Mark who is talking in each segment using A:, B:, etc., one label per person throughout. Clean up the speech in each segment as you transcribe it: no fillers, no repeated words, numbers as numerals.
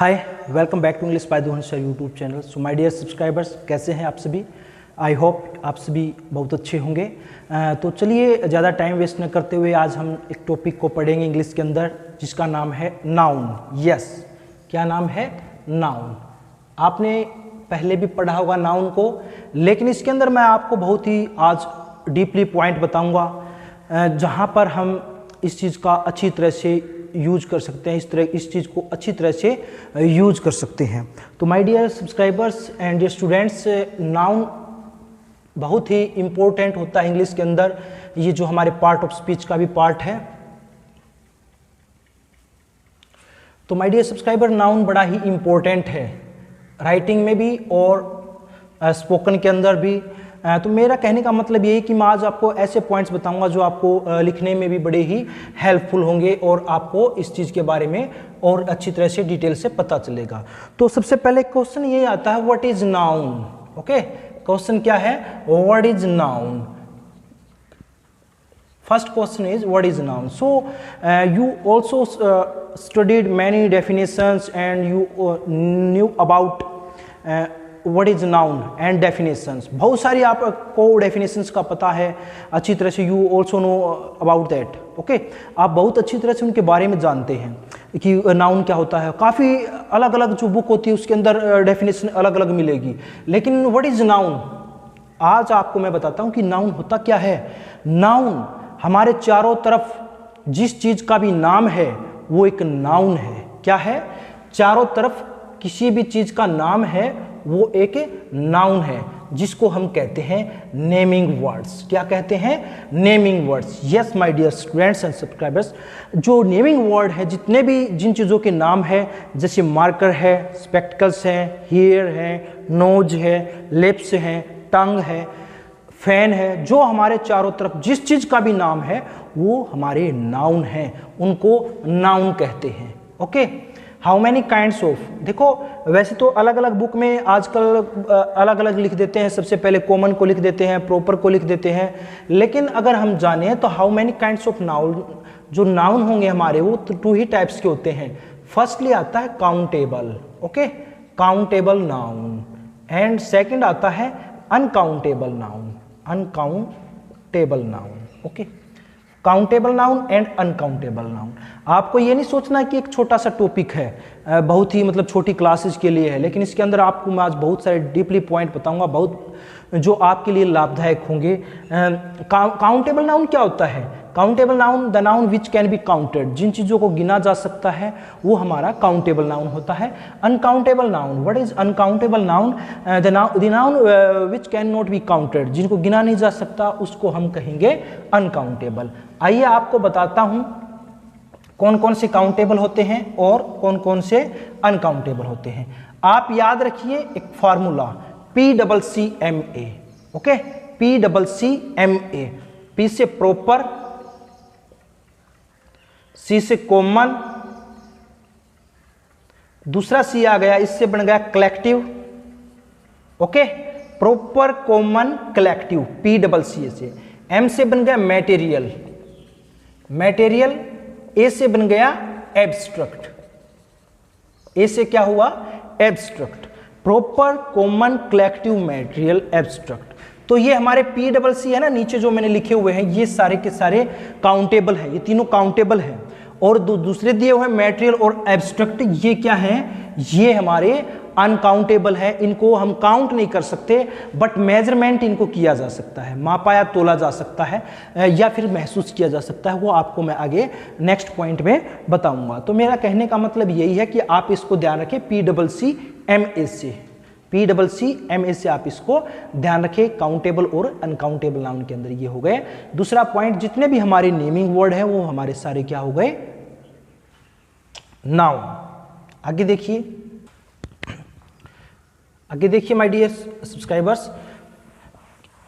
A: Hi, welcome back to English by Duhan sir YouTube channel. So my dear subscribers, कैसे हैं आप सभी? I hope आप सभी बहुत अच्छे होंगे। तो चलिए ज़्यादा टाइम वेस्ट न करते हुए आज हम एक टॉपिक को पढ़ेंगे इंग्लिश के अंदर, जिसका नाम है नाउन। यस, क्या नाम है? नाउन। आपने पहले भी पढ़ा होगा नाउन को, लेकिन इसके अंदर मैं आपको बहुत ही आज डीपली पॉइंट बताऊँगा जहाँ पर हम इस चीज़ का अच्छी तरह से यूज कर सकते हैं, इस चीज़ को अच्छी तरह से यूज कर सकते हैं। तो my dear subscribers and dear students, noun बहुत ही इम्पोर्टेंट होता है इंग्लिश के अंदर। ये जो हमारे पार्ट ऑफ स्पीच का भी पार्ट है। तो माय डियर सब्सक्राइबर, नाउन बड़ा ही इम्पोर्टेंट है, राइटिंग में भी और स्पोकन के अंदर भी। तो मेरा कहने का मतलब ये है कि मैं आज आपको ऐसे पॉइंट्स बताऊंगा जो आपको लिखने में भी बड़े ही हेल्पफुल होंगे और आपको इस चीज़ के बारे में और अच्छी तरह से डिटेल से पता चलेगा। तो सबसे पहले क्वेश्चन ये आता है, what is noun? Okay, question क्या है? What is noun? First question is what is noun? So you also studied many definitions and you knew about what is noun and definitions. बहुत सारी आपको definitions का पता है अच्छी तरह से। you also know about that. Okay, आप बहुत अच्छी तरह से उनके बारे में जानते हैं कि नाउन क्या होता है। काफ़ी अलग अलग जो बुक होती है उसके अंदर डेफिनेशन अलग अलग मिलेगी, लेकिन व्हाट इज नाउन आज आपको मैं बताता हूँ कि नाउन होता क्या है। नाउन हमारे चारों तरफ जिस चीज़ का भी नाम है वो एक नाउन है। क्या है? चारों तरफ किसी भी चीज़ का नाम है वो एक नाउन है, जिसको हम कहते हैं नेमिंग वर्ड्स। क्या कहते हैं? Naming words. Yes my dear students and subscribers, जो नेमिंग वर्ड है, जितने भी जिन चीज़ों के नाम है, जैसे मार्कर है, स्पेक्टिकल्स है, हेयर है, नोज है, लिप्स है, टंग है, फैन है, जो हमारे चारों तरफ जिस चीज़ का भी नाम है वो हमारे नाउन हैं, उनको नाउन कहते हैं। Okay, how many kinds of? देखो, वैसे तो अलग अलग बुक में आजकल अलग अलग लिख देते हैं। सबसे पहले कॉमन को लिख देते हैं, प्रॉपर को लिख देते हैं, लेकिन अगर हम जाने तो how many kinds of noun, जो नाउन होंगे हमारे वो टू ही टाइप्स के होते हैं। फर्स्टली आता है countable, okay, countable noun, and second आता है uncountable noun, uncountable noun. Okay, countable noun and uncountable noun. आपको ये नहीं सोचना कि एक छोटा सा टॉपिक है, बहुत ही मतलब छोटी क्लासेस के लिए है, लेकिन इसके अंदर आपको मैं आज बहुत सारे डीपली पॉइंट बताऊंगा, बहुत जो आपके लिए लाभदायक होंगे। काउंटेबल नाउन क्या होता है? Countable noun, the noun which can be counted, जिन चीज़ों को गिना जा सकता है वो हमारा काउंटेबल नाउन होता है। Uncountable noun, what is uncountable noun? The noun which can not be counted, जिनको गिना नहीं जा सकता उसको हम कहेंगे अनकाउंटेबल। आइए आपको बताता हूँ कौन कौन से काउंटेबल होते हैं और कौन कौन से अनकाउंटेबल होते हैं। आप याद रखिए एक formula, PCCMA। Okay, PCCMA, P से प्रॉपर, C से कॉमन, दूसरा C आ गया, इससे बन गया collective. Okay, proper, common, collective, PCCA से। M से बन गया मैटेरियल, मैटेरियल। A से बन गया एब्स्ट्रैक्ट, A से क्या हुआ? Abstract. Proper, common, collective, material, abstract. तो ये हमारे PCC है ना, नीचे जो मैंने लिखे हुए हैं ये सारे के सारे काउंटेबल हैं, ये तीनों काउंटेबल हैं। और दूसरे दिए हुए मैटेरियल और एब्स्ट्रैक्ट, ये क्या है? ये हमारे अनकाउंटेबल है। इनको हम काउंट नहीं कर सकते, बट मेजरमेंट इनको किया जा सकता है, मापा या तोला जा सकता है, या फिर महसूस किया जा सकता है। वो आपको मैं आगे नेक्स्ट पॉइंट में बताऊंगा। तो मेरा कहने का मतलब यही है कि आप इसको ध्यान रखें, PCCMA से, PCCMA से आप इसको ध्यान रखें, काउंटेबल और अनकाउंटेबल नाउन के अंदर। ये हो गए दूसरा पॉइंट, जितने भी हमारे नेमिंग वर्ड हैं वो हमारे सारे क्या हो गए? नाउन। आगे देखिए, आगे देखिए माय डियर सब्सक्राइबर्स,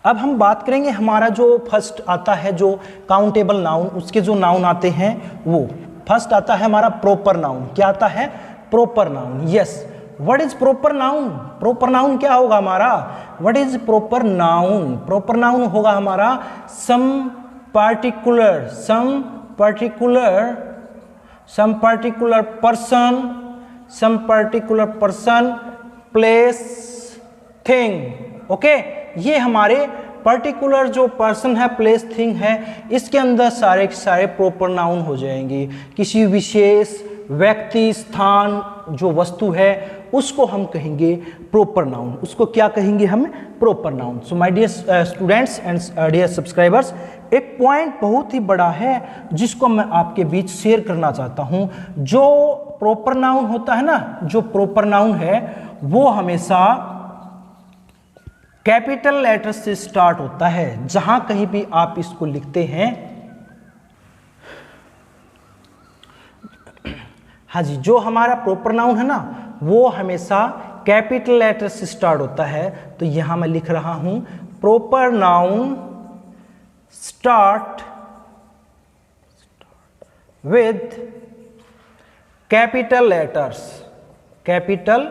A: अब हम बात करेंगे हमारा जो फर्स्ट आता है जो काउंटेबल नाउन, उसके जो नाउन आते हैं वो फर्स्ट आता है हमारा प्रॉपर नाउन। क्या आता है? Proper noun. Yes, what is proper noun? Proper noun क्या होगा हमारा? What is proper noun? Proper noun होगा हमारा some particular person, some particular person, place, thing. Okay, ये हमारे पर्टिकुलर जो पर्सन है, प्लेस, थिंग है, इसके अंदर सारे के सारे प्रॉपर नाउन हो जाएंगे। किसी विशेष व्यक्ति, स्थान, जो वस्तु है उसको हम कहेंगे प्रॉपर नाउन। उसको क्या कहेंगे हम? Proper noun. So my dear students and dear subscribers, एक पॉइंट बहुत ही बड़ा है जिसको मैं आपके बीच शेयर करना चाहता हूं। जो प्रॉपर नाउन होता है ना, जो प्रॉपर नाउन है वो हमेशा कैपिटल लेटर से स्टार्ट होता है। जहां कहीं भी आप इसको लिखते हैं, हाँ जी, जो हमारा प्रॉपर नाउन है ना वो हमेशा कैपिटल लेटर से स्टार्ट होता है। तो यहां मैं लिख रहा हूं proper noun start with capital letters, capital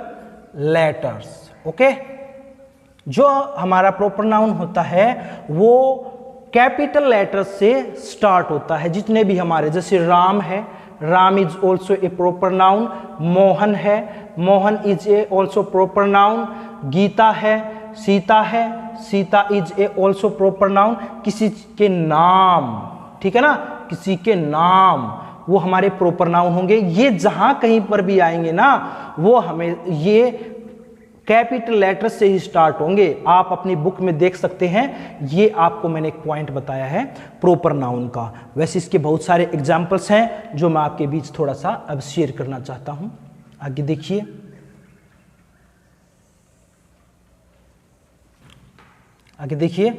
A: letters. Okay, जो हमारा प्रॉपर नाउन होता है वो कैपिटल लेटर से स्टार्ट होता है। जितने भी हमारे, जैसे राम है, Ram is also a proper noun. Mohan है, Mohan is a also proper noun. Geeta है, Sita is a also proper noun. किसी के नाम, ठीक है ना, किसी के नाम वो हमारे प्रॉपर नाउन होंगे। ये जहां कहीं पर भी आएंगे ना वो हमें ये कैपिटल लेटर से ही स्टार्ट होंगे। आप अपनी बुक में देख सकते हैं, ये आपको मैंने एक पॉइंट बताया है प्रॉपर नाउन का। वैसे इसके बहुत सारे एग्जाम्पल्स हैं जो मैं आपके बीच थोड़ा सा अब शेयर करना चाहता हूं। आगे देखिए, आगे देखिए,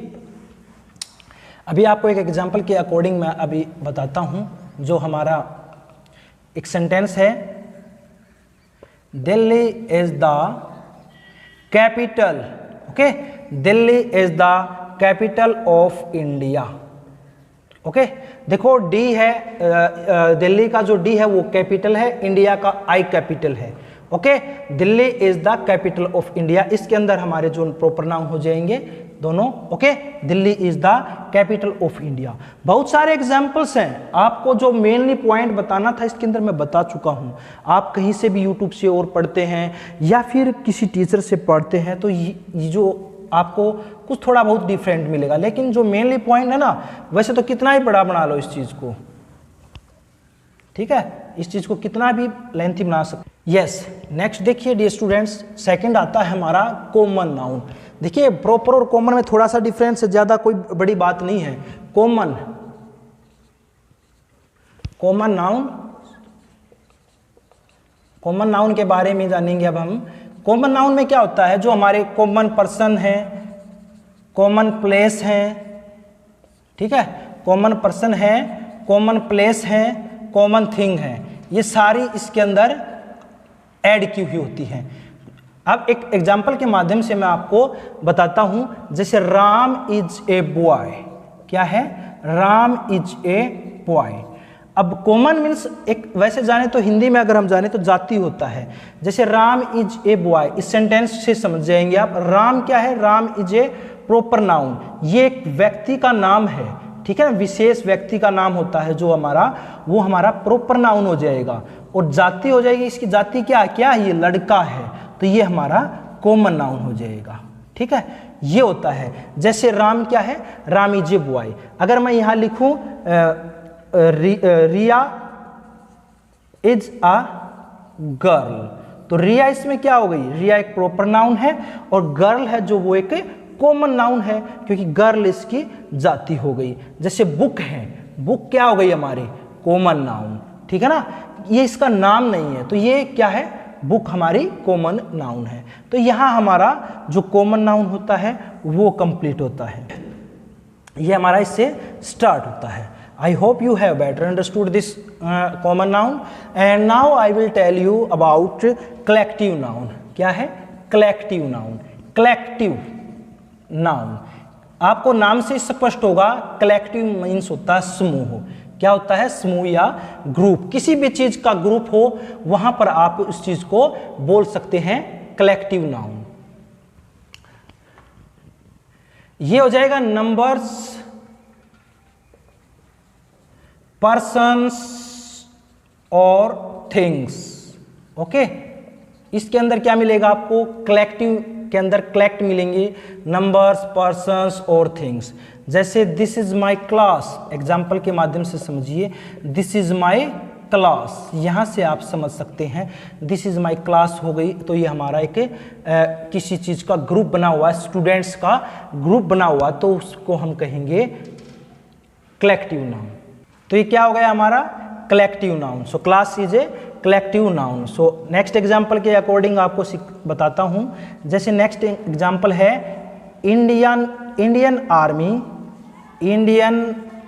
A: अभी आपको एक एग्जाम्पल के अकॉर्डिंग मैं अभी बताता हूं। जो हमारा एक सेंटेंस है, Delhi is the capital, okay, Delhi is the capital of India. Okay, देखो डी है, दिल्ली का जो डी है वो कैपिटल है, इंडिया का आई कैपिटल है। Okay, Delhi is the capital of India, इसके अंदर हमारे जो प्रॉपर नाउन हो जाएंगे दोनों। Okay, Delhi is the capital of India. बहुत सारे एग्जाम्पल्स हैं, आपको जो मेनली पॉइंट बताना था इसके अंदर मैं बता चुका हूं। आप कहीं से भी यूट्यूब से और पढ़ते हैं या फिर किसी टीचर से पढ़ते हैं तो ये जो आपको कुछ थोड़ा बहुत डिफरेंट मिलेगा, लेकिन जो मेनली पॉइंट है ना, वैसे तो कितना ही बड़ा बना लो इस चीज को, ठीक है, इस चीज को कितना भी लेंथी बना सकते। यस, नेक्स्ट देखिए डियर स्टूडेंट्स, सेकंड आता है हमारा कॉमन नाउन। देखिए प्रॉपर और कॉमन में थोड़ा सा डिफरेंस है, ज्यादा कोई बड़ी बात नहीं है। Common, common noun, common noun के बारे में जानेंगे अब हम। कॉमन नाउन में क्या होता है, जो हमारे कॉमन पर्सन है, कॉमन प्लेस है, ठीक है, कॉमन पर्सन है, कॉमन प्लेस है, कॉमन थिंग है, ये सारी इसके अंदर ऐड की हुई होती हैं। अब एक एग्जाम्पल के माध्यम से मैं आपको बताता हूं, जैसे राम इज ए बॉय, क्या है, राम इज ए बॉय। अब कॉमन मीन्स एक वैसे जाने तो हिंदी में अगर हम जाने तो जाति होता है। जैसे राम इज ए बॉय, इस सेंटेंस से समझ जाएंगे आप। राम क्या है, Ram is a proper noun, ये एक व्यक्ति का नाम है, ठीक है ना, विशेष व्यक्ति का नाम होता है जो हमारा, वो हमारा प्रॉपर नाउन हो जाएगा। और जाति हो जाएगी, इसकी जाति क्या क्या है, ये लड़का है, तो ये हमारा कॉमन नाउन हो जाएगा, ठीक है, ये होता है। जैसे राम क्या है, राम इज ए बॉय। अगर मैं यहां लिखूं रिया इज अ गर्ल, तो रिया इसमें क्या हो गई, रिया एक प्रॉपर नाउन है और गर्ल है जो वो एक कॉमन नाउन है, क्योंकि गर्ल इसकी जाति हो गई। जैसे बुक है, बुक क्या हो गई हमारे, कॉमन नाउन, ठीक है ना, ये इसका नाम नहीं है तो ये क्या है, बुक हमारी कॉमन नाउन है। तो यहां हमारा जो कॉमन नाउन होता है वो कंप्लीट होता है, ये हमारा इससे स्टार्ट होता है। I hope you have better understood this common noun, and now I will tell you about collective noun. क्या है collective noun? collective noun आपको नाम से स्पष्ट होगा। collective means होता है समूह, क्या होता है, समूह या ग्रुप, किसी भी चीज का ग्रुप हो वहां पर आप उस चीज को बोल सकते हैं collective noun। ये हो जाएगा नंबर्स, persons और things, ओके। इसके अंदर क्या मिलेगा आपको, कलेक्टिव के अंदर कलेक्ट मिलेंगे नंबर्स, पर्सन्स और थिंग्स। जैसे this is my class, example के माध्यम से समझिए, दिस इज माई क्लास, यहाँ से आप समझ सकते हैं दिस इज माई क्लास हो गई, तो ये हमारा एक किसी चीज़ का ग्रुप बना हुआ है, स्टूडेंट्स का ग्रुप बना हुआ, तो उसको हम कहेंगे कलेक्टिव नाउन। तो ये क्या हो गया हमारा, collective noun. So class is a collective noun. So next example के अकॉर्डिंग आपको बताता हूँ। जैसे नेक्स्ट एग्जाम्पल है Indian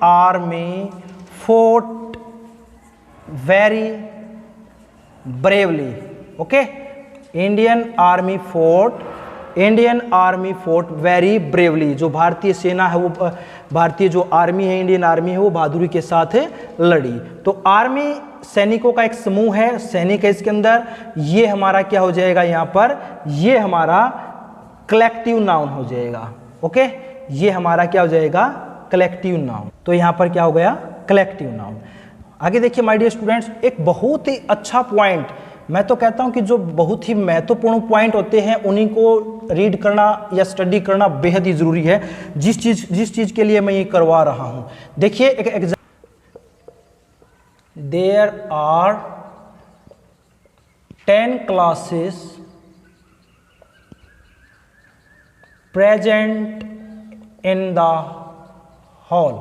A: army fort very bravely. Okay, Indian army fort very bravely. जो भारतीय सेना है, वो भारतीय जो आर्मी है, इंडियन आर्मी है, वो बहादुरी के साथ लड़ी। तो आर्मी सैनिकों का एक समूह है, सैनिक है इसके अंदर, ये हमारा क्या हो जाएगा यहाँ पर, ये हमारा कलेक्टिव नाउन हो जाएगा। ओके, ये हमारा क्या हो जाएगा, कलेक्टिव नाउन। तो यहाँ पर क्या हो गया, कलेक्टिव नाउन। आगे देखिए माय डियर स्टूडेंट्स, एक बहुत ही अच्छा पॉइंट, मैं तो कहता हूं कि जो बहुत ही महत्वपूर्ण पॉइंट होते हैं उन्हीं को रीड करना या स्टडी करना बेहद ही जरूरी है, जिस चीज के लिए मैं ये करवा रहा हूं। देखिए एक example, there are 10 classes present in the hall.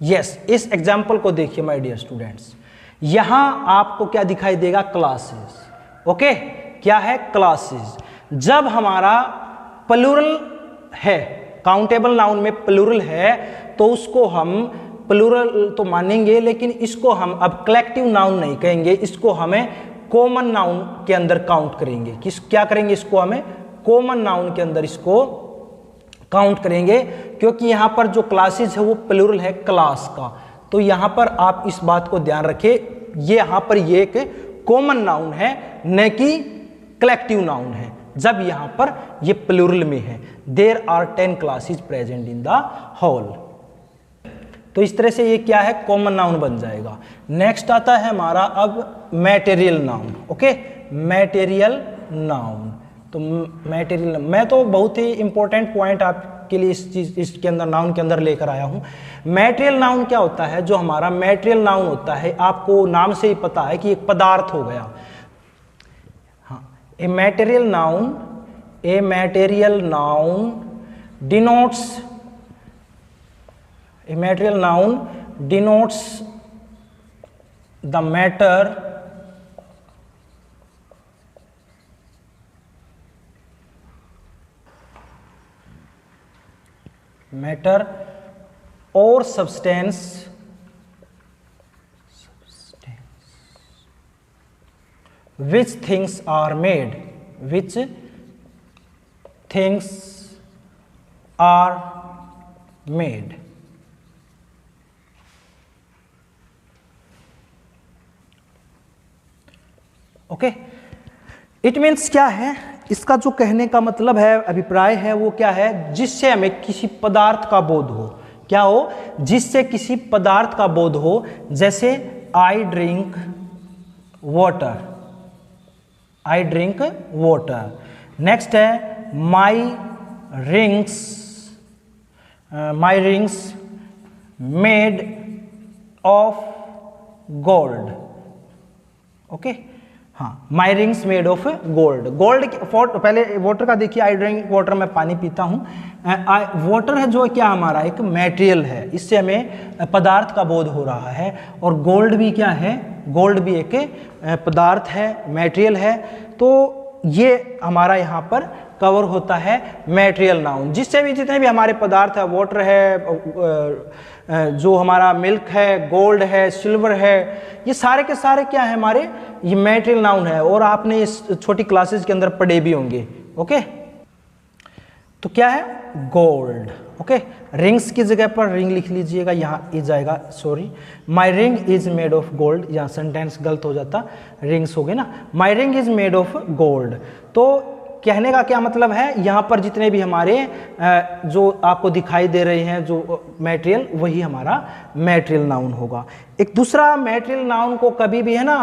A: Yes, इस एग्जाम्पल को देखिए माय डियर स्टूडेंट्स, यहां आपको क्या दिखाई देगा, क्लासेस। ओके, क्या है, क्लासेस। जब हमारा प्लूरल है, काउंटेबल नाउन में प्लूरल है, तो उसको हम प्लूरल तो मानेंगे, लेकिन इसको हम अब कलेक्टिव नाउन नहीं कहेंगे, इसको हमें कॉमन नाउन के अंदर काउंट करेंगे। क्या करेंगे, इसको हमें कॉमन नाउन के अंदर इसको काउंट करेंगे, क्योंकि यहाँ पर जो क्लासेस है वो प्लूरल है क्लास का। तो यहाँ पर आप इस बात को ध्यान रखें, ये यहाँ पर ये एक कॉमन नाउन है, न कि कलेक्टिव नाउन है, जब यहाँ पर ये प्लूरल में है। There are 10 classes present in the hall. तो इस तरह से ये क्या है, कॉमन नाउन बन जाएगा। नेक्स्ट आता है हमारा अब material noun. Okay, material noun. तो मैटेरियल, मैं तो बहुत ही इंपॉर्टेंट पॉइंट आपके लिए इसके अंदर नाउन के अंदर लेकर आया हूँ। मैटेरियल नाउन क्या होता है, जो हमारा मैटेरियल नाउन होता है, आपको नाम से ही पता है कि एक पदार्थ हो गया। हाँ, a material noun denotes the matter और substance which things are made, okay. It means क्या है, इसका जो कहने का मतलब है, अभिप्राय है, वो क्या है, जिससे हमें किसी पदार्थ का बोध हो। क्या हो, जिससे किसी पदार्थ का बोध हो। जैसे आई ड्रिंक वाटर। नेक्स्ट है my rings made of gold. Okay, हाँ, my rings made of gold. पहले वाटर का देखिए, आई ड्रिंक वाटर, मैं पानी पीता हूँ। वाटर है जो क्या हमारा एक मटेरियल है, इससे हमें पदार्थ का बोध हो रहा है। और गोल्ड भी क्या है, गोल्ड भी एक पदार्थ है, मटेरियल है। तो ये हमारा यहाँ पर कवर होता है मटेरियल नाउन। जिससे भी जितने भी हमारे पदार्थ है, वाटर है, जो हमारा मिल्क है, गोल्ड है, सिल्वर है, ये सारे के सारे क्या है हमारे, ये मटेरियल नाउन है। और आपने इस छोटी क्लासेस के अंदर पढ़े भी होंगे। ओके, तो क्या है, गोल्ड। ओके, रिंग्स की जगह पर रिंग लिख लीजिएगा, यहाँ इज जाएगा, sorry, my ring is made of gold. यहाँ सेंटेंस गलत हो जाता, रिंग्स हो गए ना, my ring is made of gold. तो कहने का क्या मतलब है, यहाँ पर जितने भी हमारे जो आपको दिखाई दे रहे हैं जो मटेरियल, वही हमारा मटेरियल नाउन होगा। एक दूसरा, मटेरियल नाउन को कभी भी है ना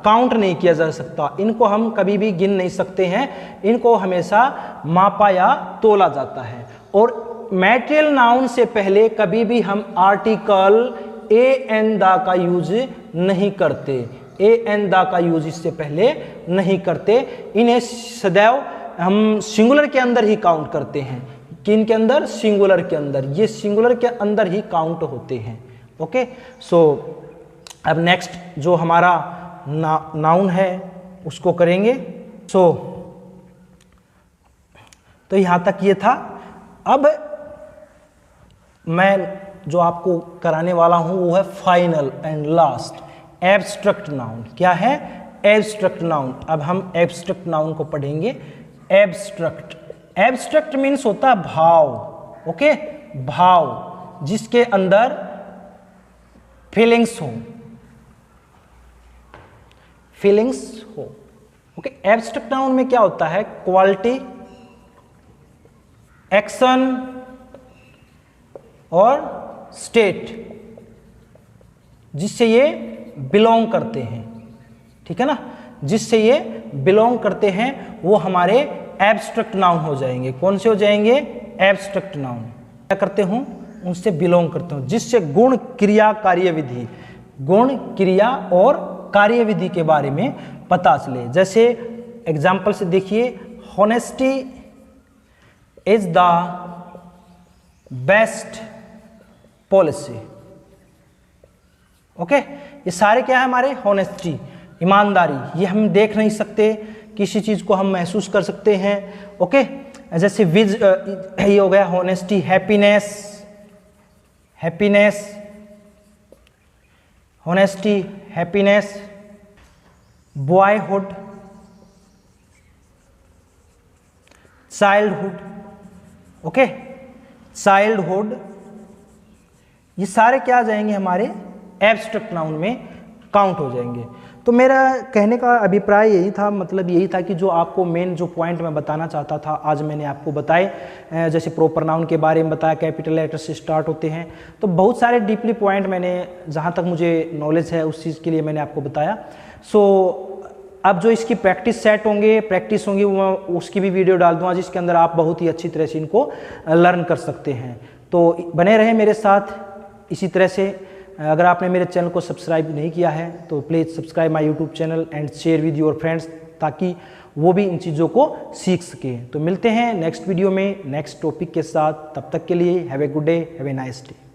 A: काउंट नहीं किया जा सकता, इनको हम कभी भी गिन नहीं सकते हैं, इनको हमेशा मापा या तोला जाता है। और मटेरियल नाउन से पहले कभी भी हम आर्टिकल ए एन दा का यूज नहीं करते, ए एन दा का यूज इससे पहले नहीं करते। इन्हें सदैव हम सिंगुलर के अंदर ही काउंट करते हैं। किन के अंदर? सिंगुलर के अंदर। ये सिंगुलर के अंदर ही काउंट होते हैं। ओके, सो अब नेक्स्ट जो हमारा नाउन है उसको करेंगे। तो यहां तक ये था। अब मैं जो आपको कराने वाला हूं वो है final and last abstract noun. क्या है? Abstract noun. अब हम एब्स्ट्रैक्ट नाउन को पढ़ेंगे। एब्स्ट्रैक्ट मीन्स होता है भाव। ओके, भाव जिसके अंदर फीलिंग्स हो, फीलिंग्स हो। ओके, एब्स्ट्रैक्ट नाउन में क्या होता है? क्वालिटी, एक्शन और स्टेट जिससे ये बिलोंग करते हैं, ठीक है ना, जिससे ये बिलोंग करते हैं वो हमारे एब्स्ट्रैक्ट नाउन हो जाएंगे। कौन से हो जाएंगे? Abstract noun. क्या करते हूं? उनसे बिलोंग करते हूं, जिससे गुण, क्रिया, कार्यविधि, गुण, क्रिया और कार्यविधि के बारे में पता चले। जैसे एग्जाम्पल से देखिए, honesty is the best policy. Okay, ये सारे क्या है हमारे? हॉनेस्टी, ईमानदारी। ये हम देख नहीं सकते, किसी चीज को हम महसूस कर सकते हैं। ओके, जैसे विज ये हो गया honesty. Happiness, happiness, honesty, happiness. Boyhood, childhood. Okay, childhood, ये सारे क्या आ जाएंगे हमारे एब्स्ट्रैक्ट नाउन में काउंट हो जाएंगे। तो मेरा कहने का अभिप्राय यही था, मतलब यही था कि जो आपको मेन जो पॉइंट मैं बताना चाहता था आज मैंने आपको बताए। जैसे प्रॉपर नाउन के बारे में बताया, कैपिटल लेटर से स्टार्ट होते हैं। तो बहुत सारे डीपली पॉइंट मैंने, जहाँ तक मुझे नॉलेज है उस चीज़ के लिए मैंने आपको बताया। अब जो इसकी प्रैक्टिस होंगी वो उसकी भी वीडियो डाल दूँगा, जिसके अंदर आप बहुत ही अच्छी तरह से इनको लर्न कर सकते हैं। तो बने रहे मेरे साथ इसी तरह से। अगर आपने मेरे चैनल को सब्सक्राइब नहीं किया है तो please subscribe my YouTube channel and share with your friends, ताकि वो भी इन चीज़ों को सीख सकें। तो मिलते हैं नेक्स्ट वीडियो में नेक्स्ट टॉपिक के साथ। तब तक के लिए have a good day, have a nice day.